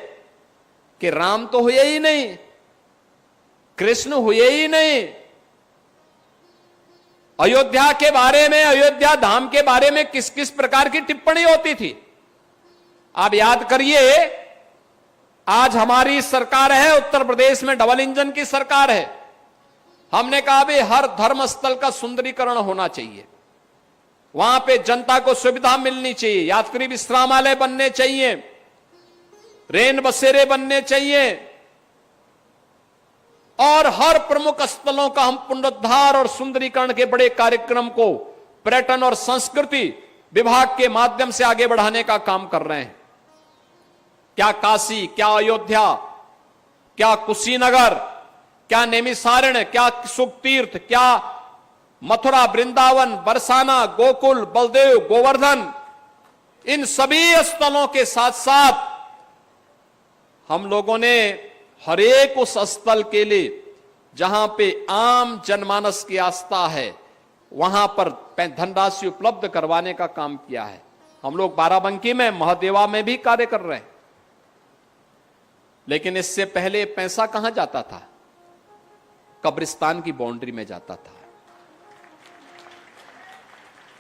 कि राम तो हुए ही नहीं, कृष्ण हुए ही नहीं। अयोध्या के बारे में, अयोध्या धाम के बारे में किस किस प्रकार की टिप्पणी होती थी। आप याद करिए, आज हमारी सरकार है, उत्तर प्रदेश में डबल इंजन की सरकार है। हमने कहा भी हर धर्म स्थल का सुंदरीकरण होना चाहिए, वहां पे जनता को सुविधा मिलनी चाहिए, यात्री विश्रामालय बनने चाहिए, रेन बसेरे बनने चाहिए, और हर प्रमुख स्थलों का हम पुनरुद्धार और सुंदरीकरण के बड़े कार्यक्रम को पर्यटन और संस्कृति विभाग के माध्यम से आगे बढ़ाने का काम कर रहे हैं। क्या काशी, क्या अयोध्या, क्या कुशीनगर, क्या नैमिषारण्य, क्या सुखतीर्थ, क्या मथुरा, वृंदावन, बरसाना, गोकुल, बलदेव, गोवर्धन, इन सभी स्थलों के साथ साथ हम लोगों ने हर एक उस स्थल के लिए जहां पे आम जनमानस की आस्था है, वहां पर धनराशि उपलब्ध करवाने का काम किया है। हम लोग बाराबंकी में, महादेवा में भी कार्य कर रहे हैं। लेकिन इससे पहले पैसा कहां जाता था? कब्रिस्तान की बाउंड्री में जाता था।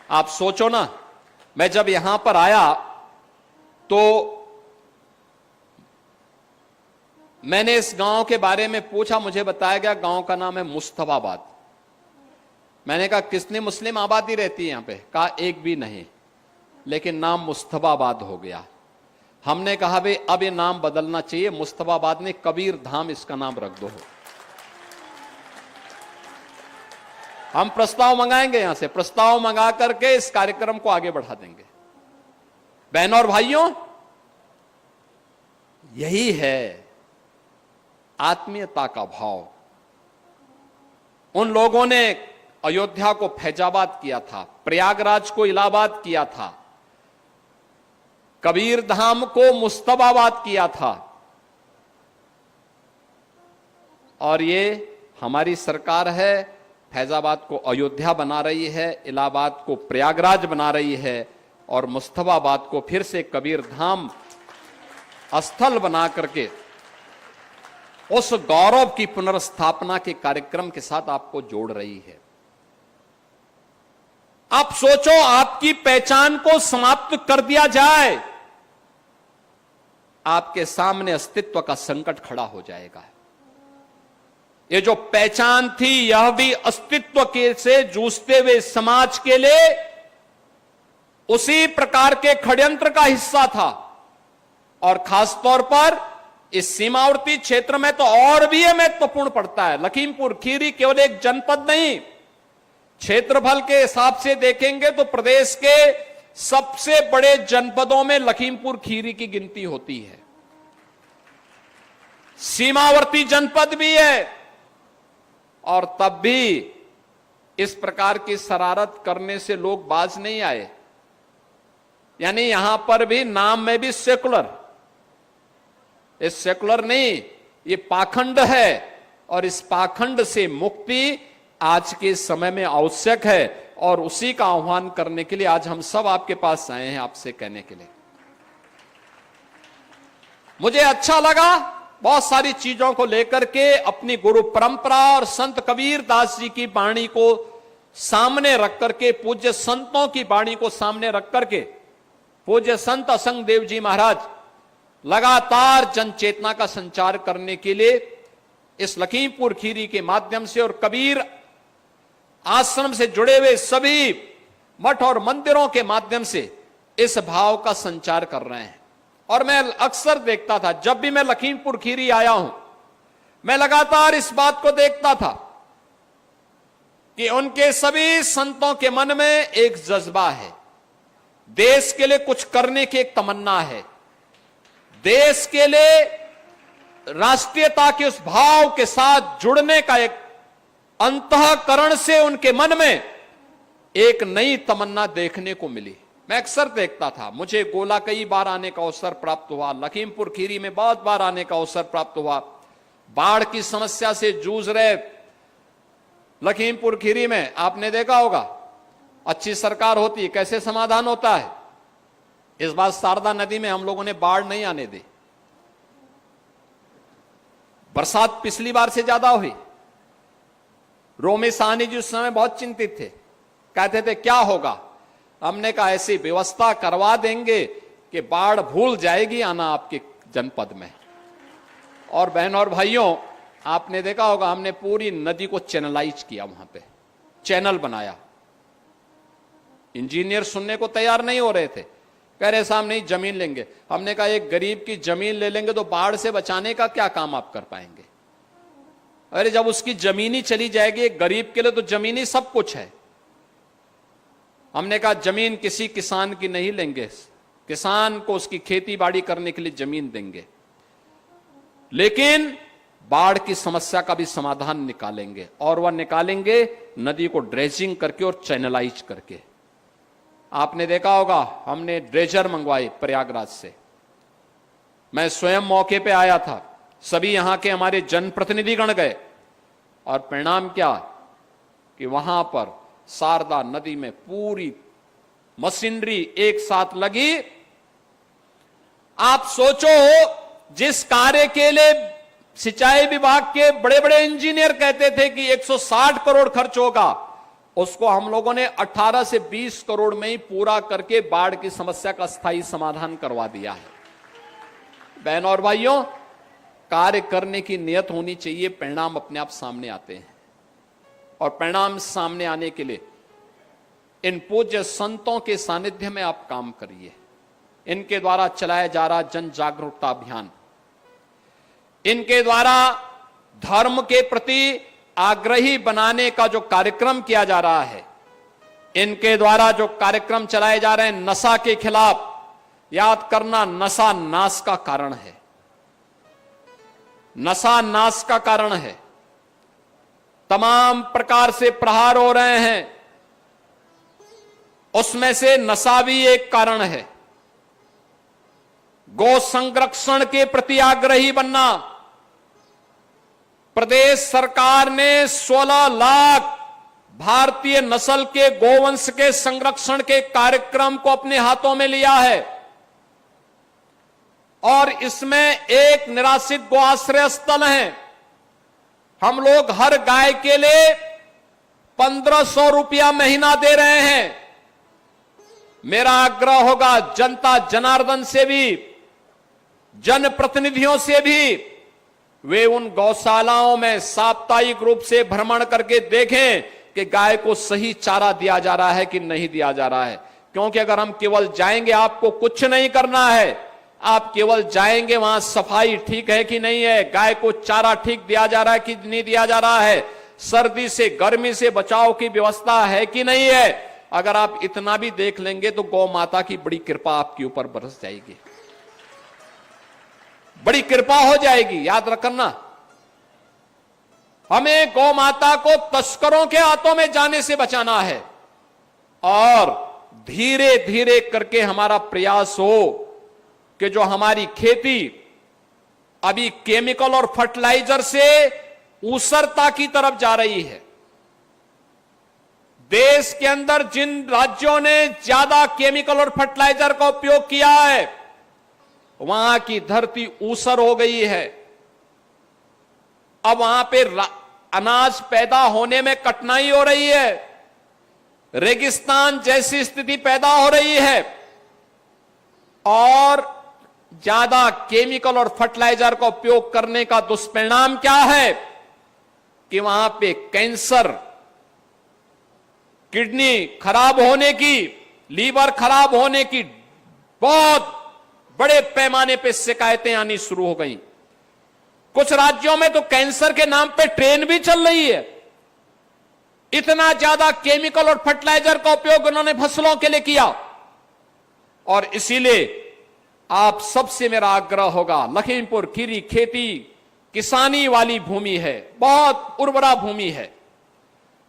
आप सोचो ना, मैं जब यहां पर आया तो मैंने इस गांव के बारे में पूछा, मुझे बताया गया गांव का नाम है मुस्तफाबाद। मैंने कहा कितनी मुस्लिम आबादी रहती है यहां पे? कहा एक भी नहीं, लेकिन नाम मुस्तफाबाद हो गया। हमने कहा भाई अब ये नाम बदलना चाहिए, मुस्तफाबाद ने कबीर धाम इसका नाम रख दो। हम प्रस्ताव मंगाएंगे, यहां से प्रस्ताव मंगा करके इस कार्यक्रम को आगे बढ़ा देंगे। बहनों और भाइयों, यही है आत्मीयता का भाव। उन लोगों ने अयोध्या को फैजाबाद किया था, प्रयागराज को इलाहाबाद किया था, कबीर धाम को मुस्तफाबाद किया था। और ये हमारी सरकार है, फैजाबाद को अयोध्या बना रही है, इलाहाबाद को प्रयागराज बना रही है और मुस्तफाबाद को फिर से कबीर धाम स्थल बना करके उस गौरव की पुनर्स्थापना के कार्यक्रम के साथ आपको जोड़ रही है। आप सोचो, आपकी पहचान को समाप्त कर दिया जाए, आपके सामने अस्तित्व का संकट खड़ा हो जाएगा। ये जो पहचान थी, यह भी अस्तित्व के से जूझते हुए समाज के लिए उसी प्रकार के षड्यंत्र का हिस्सा था। और खासतौर पर इस सीमावर्ती क्षेत्र में तो और भी यह महत्वपूर्ण पड़ता है। लखीमपुर खीरी केवल एक जनपद नहीं, क्षेत्रफल के हिसाब से देखेंगे तो प्रदेश के सबसे बड़े जनपदों में लखीमपुर खीरी की गिनती होती है। सीमावर्ती जनपद भी है और तब भी इस प्रकार की शरारत करने से लोग बाज नहीं आए। यानी यहां पर भी नाम में भी सेकुलर, ये सेकुलर नहीं, ये पाखंड है और इस पाखंड से मुक्ति आज के समय में आवश्यक है और उसी का आह्वान करने के लिए आज हम सब आपके पास आए हैं, आपसे कहने के लिए। मुझे अच्छा लगा बहुत सारी चीजों को लेकर के अपनी गुरु परंपरा और संत कबीर दास जी की वाणी को सामने रख करके, पूज्य संतों की वाणी को सामने रख करके, पूज्य संत असंग देव जी महाराज लगातार जन चेतना का संचार करने के लिए इस लखीमपुर खीरी के माध्यम से और कबीर आश्रम से जुड़े हुए सभी मठ और मंदिरों के माध्यम से इस भाव का संचार कर रहे हैं। और मैं अक्सर देखता था, जब भी मैं लखीमपुर खीरी आया हूं, मैं लगातार इस बात को देखता था कि उनके सभी संतों के मन में एक जज्बा है, देश के लिए कुछ करने की एक तमन्ना है, देश के लिए राष्ट्रीयता के उस भाव के साथ जुड़ने का एक अंतःकरण से उनके मन में एक नई तमन्ना देखने को मिली। मैं अक्सर देखता था, मुझे गोला कई बार आने का अवसर प्राप्त हुआ, लखीमपुर खीरी में बहुत बार आने का अवसर प्राप्त हुआ। बाढ़ की समस्या से जूझ रहे लखीमपुर खीरी में आपने देखा होगा, अच्छी सरकार होती है कैसे समाधान होता है। इस बार शारदा नदी में हम लोगों ने बाढ़ नहीं आने दी, बरसात पिछली बार से ज्यादा हुई। रोमी साहनी जी उस समय बहुत चिंतित थे, कहते थे क्या होगा। हमने कहा ऐसी व्यवस्था करवा देंगे कि बाढ़ भूल जाएगी आना आपके जनपद में। और बहनों और भाइयों, आपने देखा होगा हमने पूरी नदी को चैनलाइज किया, वहां पे चैनल बनाया। इंजीनियर सुनने को तैयार नहीं हो रहे थे, कह रहे साहब नहीं जमीन लेंगे। हमने कहा एक गरीब की जमीन ले लेंगे तो बाढ़ से बचाने का क्या काम आप कर पाएंगे। अरे जब उसकी जमीन ही चली जाएगी, एक गरीब के लिए तो जमीन ही सब कुछ है। हमने कहा जमीन किसी किसान की नहीं लेंगे, किसान को उसकी खेती बाड़ी करने के लिए जमीन देंगे, लेकिन बाढ़ की समस्या का भी समाधान निकालेंगे। और वह निकालेंगे नदी को ड्रेजिंग करके और चैनलाइज करके। आपने देखा होगा हमने ड्रेजर मंगवाई प्रयागराज से, मैं स्वयं मौके पे आया था, सभी यहां के हमारे जनप्रतिनिधिगण गए और परिणाम क्या कि वहां पर शारदा नदी में पूरी मशीनरी एक साथ लगी। आप सोचो, जिस कार्य के लिए सिंचाई विभाग के बड़े बड़े इंजीनियर कहते थे कि 160 करोड़ खर्च होगा, उसको हम लोगों ने 18 से 20 करोड़ में ही पूरा करके बाढ़ की समस्या का स्थायी समाधान करवा दिया है। बहनों और भाइयों, कार्य करने की नियत होनी चाहिए, परिणाम अपने आप सामने आते हैं। और परिणाम सामने आने के लिए इन पूज्य संतों के सानिध्य में आप काम करिए। इनके द्वारा चलाया जा रहा जन जागरूकता अभियान, इनके द्वारा धर्म के प्रति आग्रही बनाने का जो कार्यक्रम किया जा रहा है, इनके द्वारा जो कार्यक्रम चलाए जा रहे हैं नशा के खिलाफ, याद करना नशा नाश का कारण है, नशा नाश का कारण है। तमाम प्रकार से प्रहार हो रहे हैं, उसमें से नशा भी एक कारण है। गौ संरक्षण के प्रति आग्रही बनना, प्रदेश सरकार ने 16 लाख भारतीय नस्ल के गोवंश के संरक्षण के कार्यक्रम को अपने हाथों में लिया है और इसमें एक निराश्रित गो आश्रय स्थल है। हम लोग हर गाय के लिए 1500 रुपया महीना दे रहे हैं। मेरा आग्रह होगा जनता जनार्दन से भी, जनप्रतिनिधियों से भी, वे उन गौशालाओं में साप्ताहिक रूप से भ्रमण करके देखें कि गाय को सही चारा दिया जा रहा है कि नहीं दिया जा रहा है। क्योंकि अगर हम केवल जाएंगे, आपको कुछ नहीं करना है, आप केवल जाएंगे, वहां सफाई ठीक है कि नहीं है, गाय को चारा ठीक दिया जा रहा है कि नहीं दिया जा रहा है, सर्दी से गर्मी से बचाव की व्यवस्था है कि नहीं है, अगर आप इतना भी देख लेंगे तो गौ माता की बड़ी कृपा आपके ऊपर बरस जाएगी, बड़ी कृपा हो जाएगी। याद रखना, हमें गौ माता को तस्करों के हाथों में जाने से बचाना है और धीरे धीरे करके हमारा प्रयास हो कि जो हमारी खेती अभी केमिकल और फर्टिलाइजर से ऊसरता की तरफ जा रही है, देश के अंदर जिन राज्यों ने ज्यादा केमिकल और फर्टिलाइजर का उपयोग किया है, वहां की धरती ऊसर हो गई है। अब वहां पे अनाज पैदा होने में कठिनाई हो रही है, रेगिस्तान जैसी स्थिति पैदा हो रही है और ज्यादा केमिकल और फर्टिलाइजर का उपयोग करने का दुष्परिणाम क्या है कि वहां पे कैंसर, किडनी खराब होने की, लीवर खराब होने की बहुत बड़े पैमाने पे शिकायतें आनी शुरू हो गई। कुछ राज्यों में तो कैंसर के नाम पे ट्रेन भी चल रही है। इतना ज्यादा केमिकल और फर्टिलाइजर का उपयोग उन्होंने फसलों के लिए किया और इसीलिए आप सबसे मेरा आग्रह होगा, लखीमपुर खीरी खेती किसानी वाली भूमि है, बहुत उर्वरा भूमि है,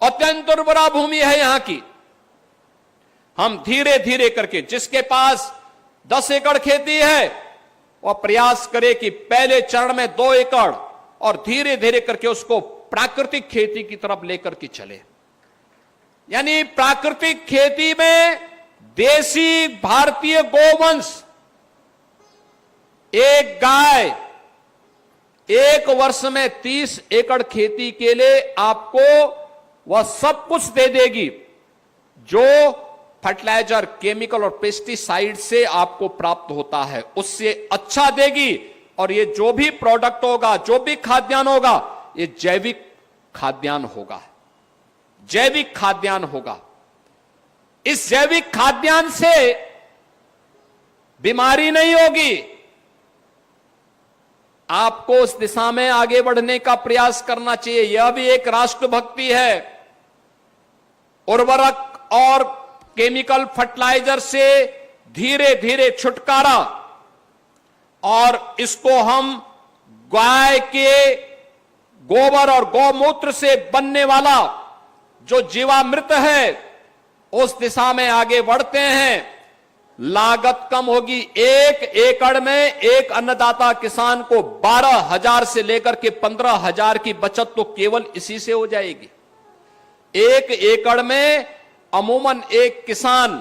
अत्यंत उर्वरा भूमि है यहां की। हम धीरे धीरे करके, जिसके पास 10 एकड़ खेती है वह प्रयास करे कि पहले चरण में 2 एकड़ और धीरे धीरे करके उसको प्राकृतिक खेती की तरफ लेकर के चले। यानी प्राकृतिक खेती में देसी भारतीय गोवंश, एक गाय 1 वर्ष में 30 एकड़ खेती के लिए आपको वह सब कुछ दे देगी जो फर्टिलाइजर, केमिकल और पेस्टिसाइड से आपको प्राप्त होता है, उससे अच्छा देगी। और ये जो भी प्रोडक्ट होगा, जो भी खाद्यान्न होगा, ये जैविक खाद्यान्न होगा, जैविक खाद्यान्न होगा। इस जैविक खाद्यान्न से बीमारी नहीं होगी। आपको उस दिशा में आगे बढ़ने का प्रयास करना चाहिए। यह भी एक राष्ट्रभक्ति है। उर्वरक और केमिकल फर्टिलाइजर से धीरे धीरे छुटकारा और इसको हम गाय के गोबर और गौमूत्र से बनने वाला जो जीवामृत है उस दिशा में आगे बढ़ते हैं। लागत कम होगी। 1 एकड़ में एक अन्नदाता किसान को 12,000 से लेकर के 15,000 की बचत तो केवल इसी से हो जाएगी। 1 एकड़ में अमूमन एक किसान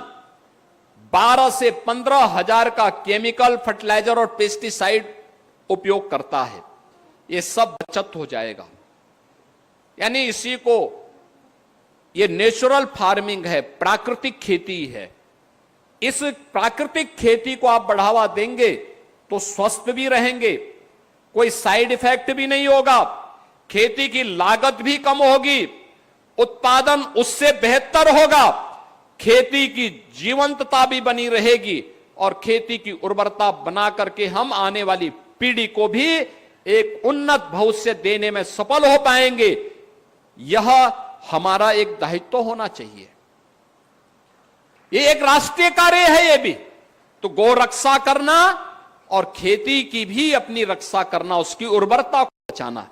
12 से 15,000 का केमिकल फर्टिलाइजर और पेस्टिसाइड उपयोग करता है। ये सब बचत हो जाएगा। यानी इसी को, ये नेचुरल फार्मिंग है, प्राकृतिक खेती है। इस प्राकृतिक खेती को आप बढ़ावा देंगे तो स्वस्थ भी रहेंगे, कोई साइड इफेक्ट भी नहीं होगा, खेती की लागत भी कम होगी, उत्पादन उससे बेहतर होगा, खेती की जीवंतता भी बनी रहेगी और खेती की उर्वरता बना करके हम आने वाली पीढ़ी को भी एक उन्नत भविष्य देने में सफल हो पाएंगे। यह हमारा एक दायित्व होना चाहिए। ये एक राष्ट्रीय कार्य है। ये भी तो गौ रक्षा करना और खेती की भी अपनी रक्षा करना, उसकी उर्वरता को बचाना।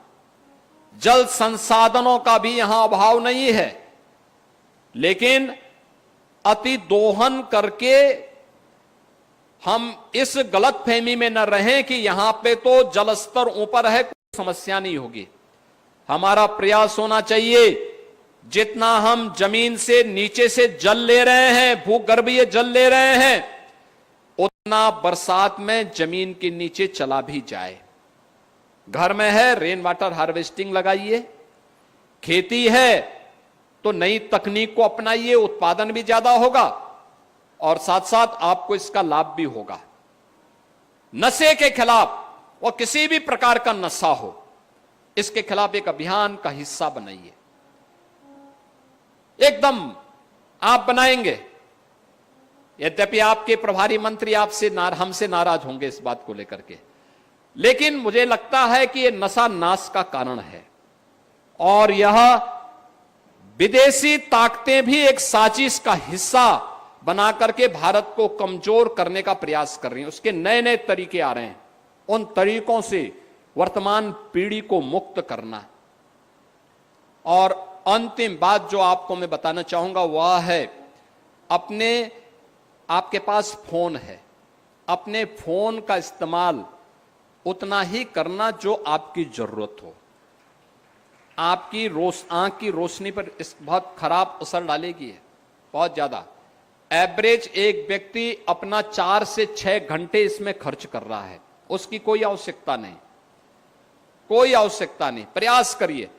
जल संसाधनों का भी यहां अभाव नहीं है, लेकिन अति दोहन करके हम इस गलतफहमी में न रहें कि यहां पे तो जल स्तर ऊपर है, कोई समस्या नहीं होगी। हमारा प्रयास होना चाहिए, जितना हम जमीन से नीचे से जल ले रहे हैं, भूगर्भीय जल ले रहे हैं, उतना बरसात में जमीन के नीचे चला भी जाए। घर में है रेन वाटर हार्वेस्टिंग लगाइए, खेती है तो नई तकनीक को अपनाइए, उत्पादन भी ज्यादा होगा और साथ साथ आपको इसका लाभ भी होगा। नशे के खिलाफ, और किसी भी प्रकार का नशा हो, इसके खिलाफ एक अभियान का हिस्सा बनाइए। एकदम आप बनाएंगे, यद्यपि आपके प्रभारी मंत्री हमसे नाराज होंगे इस बात को लेकर के, लेकिन मुझे लगता है कि यह नशा नाश का कारण है और यह विदेशी ताकतें भी एक साजिश का हिस्सा बना करके भारत को कमजोर करने का प्रयास कर रही हैं। उसके नए नए तरीके आ रहे हैं, उन तरीकों से वर्तमान पीढ़ी को मुक्त करना। और अंतिम बात जो आपको मैं बताना चाहूंगा वह है, आपके पास फोन है, अपने फोन का इस्तेमाल उतना ही करना जो आपकी जरूरत हो। आपकी आंख की रोशनी पर इस बहुत खराब असर डालेगी है, बहुत ज्यादा। एवरेज एक व्यक्ति अपना 4 से 6 घंटे इसमें खर्च कर रहा है, उसकी कोई आवश्यकता नहीं, कोई आवश्यकता नहीं। प्रयास करिए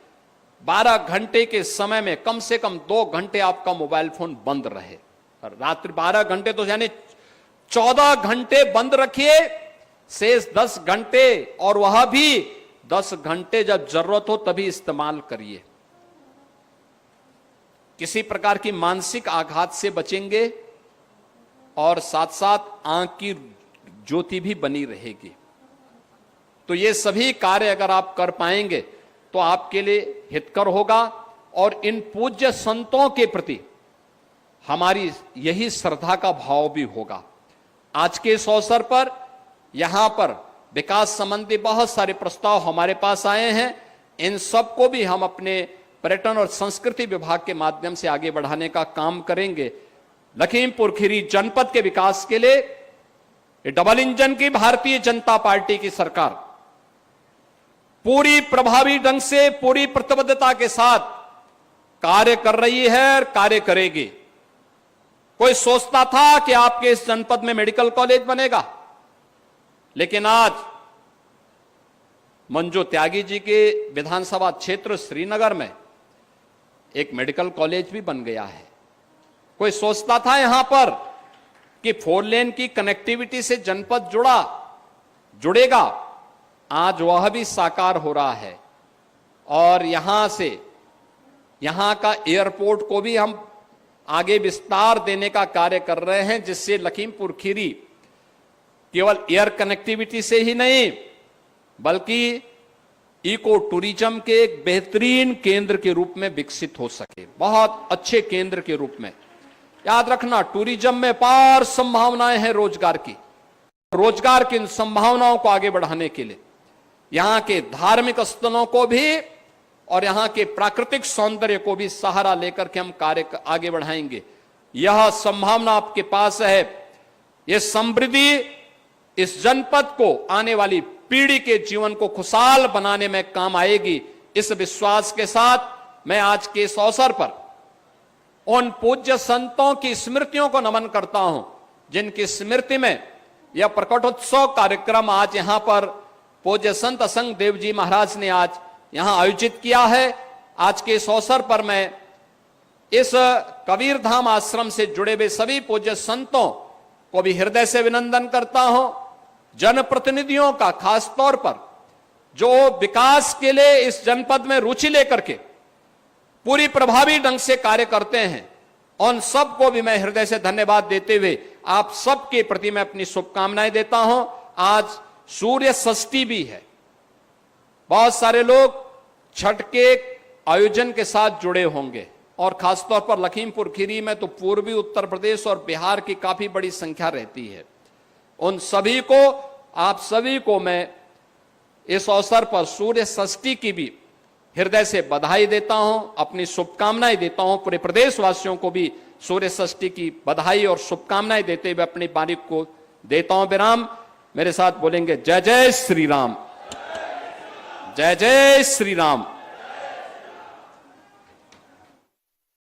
12 घंटे के समय में कम से कम 2 घंटे आपका मोबाइल फोन बंद रहे। रात्रि 12 घंटे तो यानी 14 घंटे बंद रखिए, शेष 10 घंटे, और वह भी 10 घंटे जब जरूरत हो तभी इस्तेमाल करिए। किसी प्रकार की मानसिक आघात से बचेंगे और साथ साथ आंख की ज्योति भी बनी रहेगी। तो ये सभी कार्य अगर आप कर पाएंगे तो आपके लिए हितकर होगा और इन पूज्य संतों के प्रति हमारी यही श्रद्धा का भाव भी होगा। आज के इस अवसर पर यहां पर विकास संबंधी बहुत सारे प्रस्ताव हमारे पास आए हैं, इन सबको भी हम अपने पर्यटन और संस्कृति विभाग के माध्यम से आगे बढ़ाने का काम करेंगे। लखीमपुर खीरी जनपद के विकास के लिए डबल इंजन की भारतीय जनता पार्टी की सरकार पूरी प्रभावी ढंग से, पूरी प्रतिबद्धता के साथ कार्य कर रही है और कार्य करेगी। कोई सोचता था कि आपके इस जनपद में मेडिकल कॉलेज बनेगा, लेकिन आज मंजू त्यागी जी के विधानसभा क्षेत्र श्रीनगर में एक मेडिकल कॉलेज भी बन गया है। कोई सोचता था यहां पर कि 4 लेन की कनेक्टिविटी से जनपद जुड़ेगा, आज वह भी साकार हो रहा है। और यहां का एयरपोर्ट को भी हम आगे विस्तार देने का कार्य कर रहे हैं, जिससे लखीमपुर खीरी केवल एयर कनेक्टिविटी से ही नहीं बल्कि इको टूरिज्म के एक बेहतरीन केंद्र के रूप में विकसित हो सके, बहुत अच्छे केंद्र के रूप में। याद रखना, टूरिज्म में अपार संभावनाएं हैं रोजगार की। रोजगार की इन संभावनाओं को आगे बढ़ाने के लिए यहां के धार्मिक स्थलों को भी और यहां के प्राकृतिक सौंदर्य को भी सहारा लेकर के हम कार्य आगे बढ़ाएंगे। यह संभावना आपके पास है। यह समृद्धि इस जनपद को, आने वाली पीढ़ी के जीवन को खुशहाल बनाने में काम आएगी। इस विश्वास के साथ मैं आज के इस अवसर पर उन पूज्य संतों की स्मृतियों को नमन करता हूं, जिनकी स्मृति में यह प्रकटोत्सव कार्यक्रम आज यहां पर पूज्य संत असंग देव जी महाराज ने आज यहां आयोजित किया है। आज के इस अवसर पर मैं इस कबीरधाम आश्रम से जुड़े हुए सभी पूज्य संतों को भी हृदय से अभिनंदन करता हूं। जनप्रतिनिधियों का खास तौर पर जो विकास के लिए इस जनपद में रुचि लेकर के पूरी प्रभावी ढंग से कार्य करते हैं, उन सबको भी मैं हृदय से धन्यवाद देते हुए आप सबके प्रति मैं अपनी शुभकामनाएं देता हूं। आज सूर्य षष्ठी भी है। बहुत सारे लोग छठ के आयोजन के साथ जुड़े होंगे और खासतौर पर लखीमपुर खीरी में तो पूर्वी उत्तर प्रदेश और बिहार की काफी बड़ी संख्या रहती है। उन सभी को, आप सभी को मैं इस अवसर पर सूर्य षष्ठी की भी हृदय से बधाई देता हूं, अपनी शुभकामनाएं देता हूं। पूरे प्रदेशवासियों को भी सूर्य षष्ठी की बधाई और शुभकामनाएं देते हुए अपनी बारी को देता हूं विराम। मेरे साथ बोलेंगे जय जय श्री राम, जय जय श्री राम।